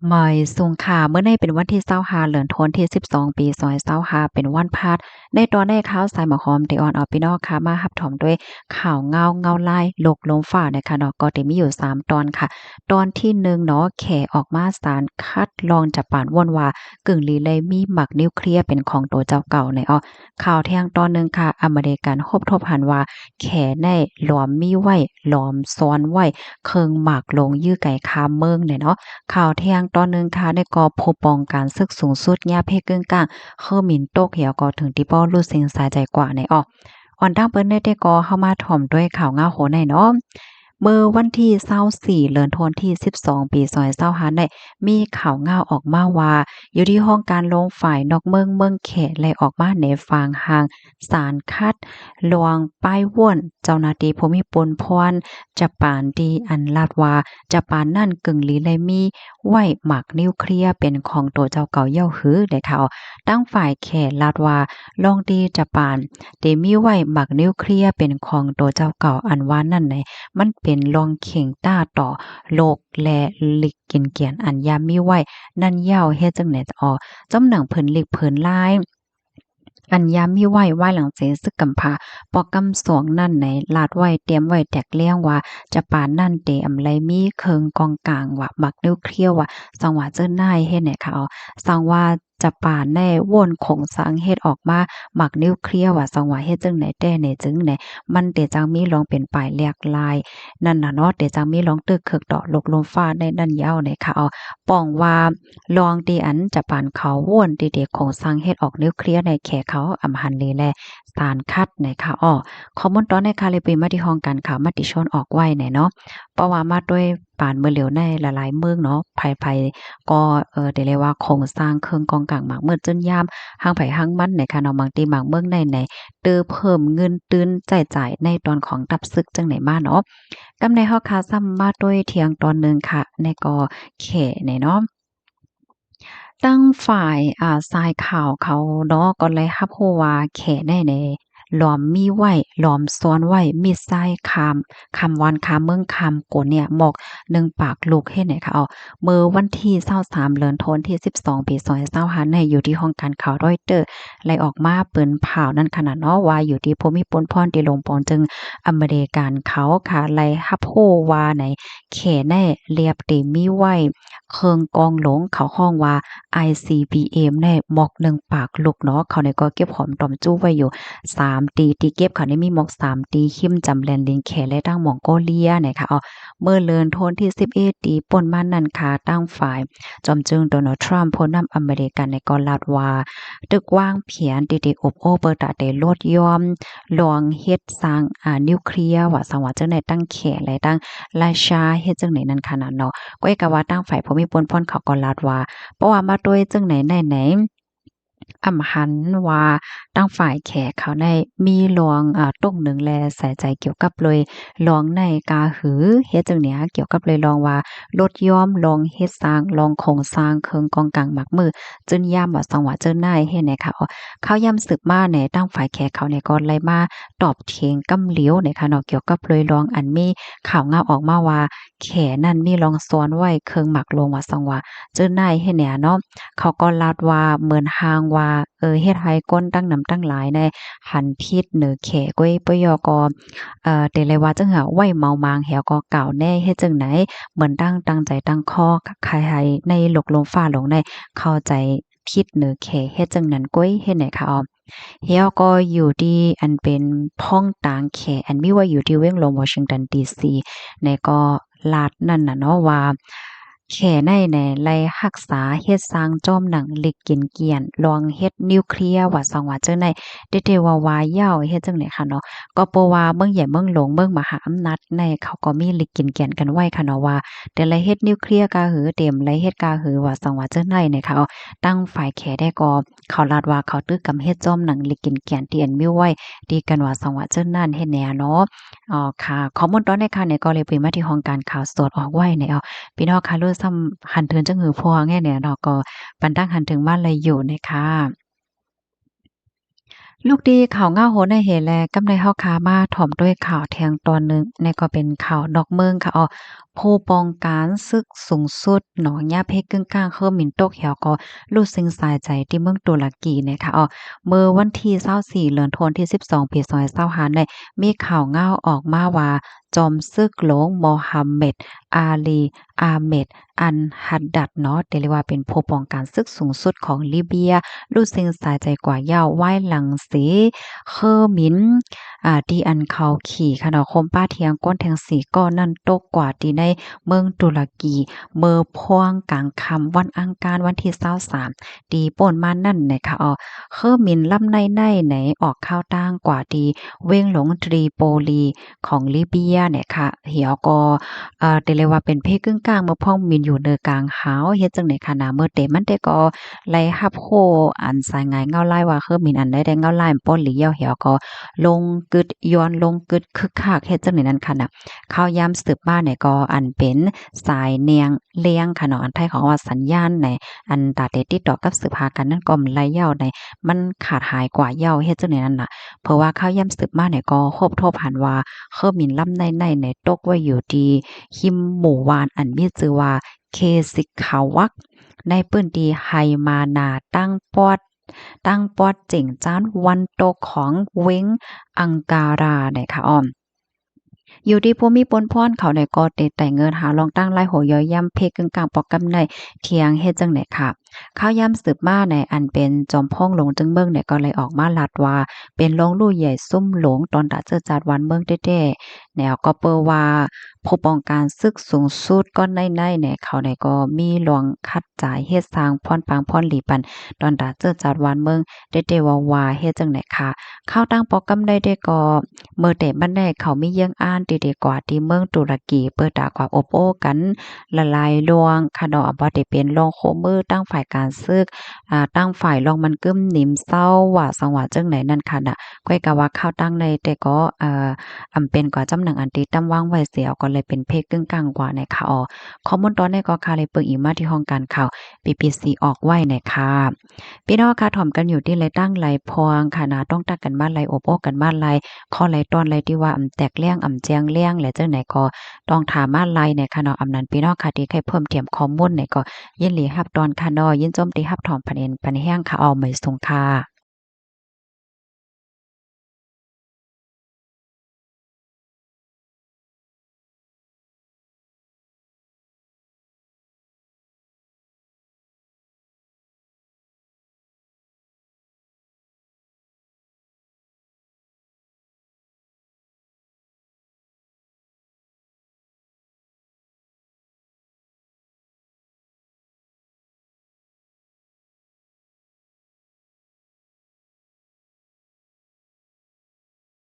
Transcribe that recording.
หมอยสุงค่ะเมื่อในเป็นวันที่25เดือนธันวาคมที่12ปี2025เป็นวันพฤหัสในตอนได้ข่าวสายหมอหอมได้ออนเอาพี่น้องค่ะมารับถมด้วยข่าวเงาลายโลกลมฟ้านะคะเนาะก็ได้มีอยู่3ตอนค่ะตอนที่1เนาะแขออกมาสารคัดลองจะปานว่นว่ากึ่งลีเลยมีหมักนิวเคลียร์เป็นของตัวเจ้าเก่าในข่าวแท่งตอนหนึ่งค่ะอเมริกันฮบทบหันว่าแขได้หลอมมีไว้หลอมซ้อนไว้เคิงหมากลงยื้อไก่คามเมืองเนี่ยเนาะ ข่าวเที่ยงตอนหนึ่งค่ะได้ก่อพบปองการศึกสูงสุดยาเพศกึ่งกลางเฮอหมินโตกเหี่ยวก็ถึงที่ป้อรู้สึงสายใจกว่าในอ่อนตั้งเปิ้นได้ก่อเข้ามาถ่อมด้วยข่าวเงาโหในเนาะเมื่อวันที่24เดือนธันวาคมที่12ปี2025ได้มีข่าวเงาออกมาว่าอยู่ที่ห้องการลงฝ่ายนอกเมืองเขตและออกมาในฟางห่างสารคัดลวงป้ายว่นเจ้าหน้าที่ภูมิปนพรจะปานดีอันลาดว่าจะปานนั่นกึ่งลีเลยมีไว้หมักนิวเคลียร์เป็นของตัวเจ้าเก่าเย้าหือได้ค่ะตั้งฝ่ายแขลาดว่าลองดีจะปานเตมีไว้หมักนิวเคลียร์เป็นของตัวเจ้าเก่าอันว่านั่นไหนมันเป็นรองเข่งต้าต่อโลกและหลีกกินเกียนอันยามมีไว้นั่นเย้าเฮ็ดจังไหนจำหนังเพิ่นหลีกเพิ่นลายอันยามมีไว้หลังเสซึกกำพาปอกำสวงนั่นไหนลาดไว้เตรียมไว้แตกเลี้ยงว่าจะปานนั่นเตอำไลมีเคิงกองกลางว่าบักนิวเคลียร์ว่าสังว่าเจิ้นนายเฮ็ดไหนคะสังว่าจะปานแน่ว่นของสังเฮ็ดออกมาหมักนิวเคลียร์ว่าสังว่าเฮ็ดจังไหนแต่ไหนจึงไหนมันเตจังมีลองเป็นปลายแหลกลายนั่นน่ะเนาะเตจังมีลองตึกเคิกดอกลกลมฟ้าในนั่นยาวไหนคะป้องว่าลองดีอันจะปานเขาว่นดีๆของสังเฮ็ดออกนิวเคลียร์ในแขเขาอำหันเลแลสารคัดไหนคะข้อมูลตอนในคาลิปีมาที่ห้องการข่าวมติชนออกไว้ไหนเนาะเพราะว่ามาด้วยปานเมื่อเหลียวในหลายๆเมืองเนาะไผๆก็ได้เรียกว่าโครงสร้างเครื่องกองกลางหมากมืดจนยามหัางไผหัางมันในค่ะเนาะบางทีบางเมืองในเตื้อเพิ่มเงินตื้นจ่ายในตอนของดับศึกจังไหนมาเนาะกำในเฮาค่ะซ้ำมาด้วยเที่ยงตอนหนึ่งค่ะในก็แขในเนาะ ตั้งฝ่ายทรายขาวเขาเนาะก็เลยรับรู้ว่าแขในหลอมมีไว้หลอมซ้อนไว้มีดทรายคำวันคำเมืองคำโกนเนี่ยหมอกหนึ่งปากลูกเฮ็ดไหนคะมื้อวันที่23เดือนธันวาคมที่12ปี2025ในอยู่ที่ห้องการข่าว Reuters ไล่ออกมาเปิ้นผ่าวนั่นขนาดเนาะว่าอยู่ที่ภูมิพลพรที่ลงปอนจึงอเมริกันเขาค่ะไล่รับรู้ว่าไหนแขในเรียบเตมีไว้เคิงกองหลงเขาฮ้องว่า ICBM ในหมอกหนึ่งปากลูกเนาะเขาเนี่ยก็เก็บหอมตอมจู้ไว้อยู่3ตีที่เก็บเขานี่มีหมอก3ตีขิมจำแลนลิงแคและตั้งหมองโกเลียนะคะเมื่อเลือนโทนที่11ตีป่นมานั่นค่ะตั้งฝ่ายจอมจึงโดนัลด์ทรัมป์ผู้นำอเมริกันในก็ลาดว่าตึกวางเพียนติอบโอ้เปิดตะเตลดยอมลองเฮ็ดสร้างนิวเคลียร์ว่าสังว่าจังได๋ตั้งแขและตั้งราชาเฮ็ดจังได๋นั่นขนาดเนาะก็เอกว่าตั้งฝ่ายภูมิพลพรเขาก็ลาดว่า เพราะว่ามาด้วยจึงไหนอำหันว่าตั้งฝ่ายแขกเขาได้มีลวงตรงหนึ่งแลใส่ใจเกี่ยวกับเลยลองในกาหือเฮ็ดจังเนี้ยเกี่ยวกับเลยลองว่าลดย่อมลองเฮ็ดสร้างลองโครงสร้างเคิงกองกลางหมักมือจึนย่ำว่าสังว่าเจิ้นนายเฮ็ดไหนค่ะเขาย่ำสืบมาในตั้งฝ่ายแขกเขาเนี่ยก็เลยมาตอบเถียงกำเหลียวในค่ะเนาะเกี่ยวกับเลยลองอันมีข่าวเงาออกมาว่าแขนั่นมีลองซ้อนไว้เคิงหมักลงว่าสังว่าเจิ้นนายเฮ็ดเนี่ยเนาะ เขาก็ลาดว่าเหมือนหางว่าเฮ็ดให้ก้นตั้งนำตั้งหลายในหันพิษเหนือแขก้วยปยก็แต่เลยว่าจังหาไว้เมามางแหวก็กล่าวแน่เฮ็ดจังไหนเหมือนตั้งใจตั้งข้อใครๆในหลกลมฟ้าหลงในเข้าใจผิดเหนือแขเฮ็ดจังนั้นก้วยเฮ็ดไหนคะเฮียก็อยู่ที่อันเป็นพ้องต่างแขอันมีว่าอยู่ที่เว้งลงวอชิงตันดีซีในก็ลาดนั่นน่ะเนาะว่าแขในไล่รักษาเฮ็ดสร้างจอมหนังเหล็กกินเกียนลองเฮ็ดนิวเคลียร์ว่าสังว่าจังได๋เดๆว่ายาวเฮ็ดจังได๋ค่ะเนาะก็เพราะว่าเมืองใหญ่เมืองหลวงเมืองมหาอำนาจในเขาก็มีเหล็กกินเกียนกันไว้ค่ะเนาะว่าแต่ละเฮ็ดนิวเคลียร์กาหือเต็มละเฮ็ดกาหือว่าสังว่าจังได๋เนี่ยค่ะตั้งฝ่ายแขได้ก็เขาลาดว่าเขาตึกกำเฮ็ดจอมหนังเหล็กกินเกียนที่อันมีไว้ดีกันว่าสังว่าจังนั้นเฮ็ดแนวเนาะค่ะข้อมูลตอนนี้ค่ะเนี่ยก็เลยไปมาที่ห้องการข่าวสดออกไว้เนี่ยพี่น้องคะรู้ซ้ำหันเทินจังหือพวงแง่เนี่ยเนาะก็ปันตั้งหันถึงบ้านเลยอยู่นะคะ ลูกดีข่าวง่าโหนในเหแลกำในเฮาขามาถ่อมด้วยข่าวแทงตอนหนึ่งในก็เป็นข่าวนอกเมืองค่ะผู้ปองการศึกสูงสุดหนองยาเพกกึ่งกลางเคอหมินตกเหี่ยวก็รู้สึกสายใจที่เมืองตุรกีเนี่ยค่ะเมื่อวันที่24เดือนธันวาคมที่12ปี2025เนี่ยมีข่าวง่าวออกมาว่าจอมซึกหลวงโมฮัมเหม็ดอาลีอาเหม็ดอันฮัดดัดเนาะเรียกว่าเป็นผู้ปองการศึกสูงสุดของลิเบียรู้สึกสายใจกว่าเหย้าไหว้หลังเสเคอหมินที่อันเขาขี่ค่ะเนาะคมป้าเทียงก้นแทงสีก็นั่นตกกว่าที่ในเมืองตุรกีเมื่อพ่วงกลางค่ำวันอังคารวันที่23ตีป่นมานั่นนะคะเคอหมินลำในไหนออกข้าวตั้งกว่าที่เว้งหลงตรีโปลีของลิเบียเนี่ยค่ะเหี่ยวก็ได้เรียกว่าเป็นเพศกึ่งกลางเมื่อพ่องมินอยู่เนอกลางหาวเฮ็ดจังได๋ค่ะนะเมื่อเตมันได้ก็ไล่รับโคอันสายงายเงาไล่ว่าคือมินอันได้เงาไล่ป้นหลีเหี่ยวเหี่ยวก็ลงกึดย้อนลงกึดคึกคักเฮ็ดจังได๋นั้นค่ะน่ะข่าวยามสืบมาเนี่ยก็อันเป็นสายเนียงเลียงค่ะเนาะอันไทยเขาว่าสัญญาณในอันตาเตติดต่อกับสืบหากันนั่นก็มันไล่เหย้าในมันขาดหายกว่าเหย้าเฮ็ดจังได๋นั้นน่ะเพราะว่าข่าวยามสืบมาเนี่ยก็ครบทบหันว่าคือมินลำในเนี่ยตกไว้อยู่ที่หิมหมู่วานอันมีชื่อว่าเคสิกาวักในพื้นที่ไฮมานาตั้งปอดเจ๋งจ้านวันตกของเว้งอังการาเนี่ยค่ะอยู่ที่ภูมิปนพรเขาในก็เตแต่เงินหาลองตั้งไล่โหย่อยย่ำเพกกึ่งกลางปอกกำในเทียงเฮ็ดจังไหนค่ะข้าวย่ำสืบมาในอันเป็นจอมพ่องหลงจึงเมืองเนี่ยก็เลยออกมาลัดว่าเป็นลงลู่ใหญ่ซุ่มหลงตอนตาเจอจาดวันเมืองเด้ๆแนวก็เปิ้ว่าผู้ป้องกันศึกสูงสุดก้อนในเนี่ยเขาเนี่ยก็มีหลวงคัดจ่ายเฮ็ดสร้างพรปางพรหลีปันตอนตาเจอจาดวันเมืองเด้ๆว่าเฮ็ดจังไหนค่ะข้าวตั้งปอกกำได้ก็เมื่อแต่บันไดเขามีเยี่ยงอ่านดีๆกว่าที่เมืองตุรกีเปิดตากว่าอบโอ้กันละลายลวงคะเนาะบ่ได้เป็นรองโคมือตั้งฝ่ายการศึกตั้งฝ่ายรองมันกึ้มหนิมเศร้าว่าสังว่าจังไหนนั่นค่ะน่ะก้อยก็ว่าข้าวตั้งในแต่ก็อำเป็นกว่าจำหนังอันที่ตั้งวางไว้เสียก็เลยเป็นเพศกึ่งกลางกว่าในค่ะข้อมูลตอนนี้ก็ค่ะเลยเปิงอีกมาที่ห้องการข่าว BBC ออกไว้ในค่ะพี่น้องค่ะถ่อมกันอยู่ที่ไรตั้งไรพวงค่ะนะต้องตักกันมาไรอบโอ้กันมาไรข้อไรตอนไรที่ว่าแตกเลี่ยงแจียงเลี่ยงและจังไหนก็ต้องถามมาไรในค่ะเนาะนั้นพี่น้องค่ะที่ใครเพิ่มเติมข้อมูลในก็ยินหลีรับตอนค่ะเนาะยินโจมตีรับถอมประเด็นปันแห้งค่ะเอาไม่สงค่ะ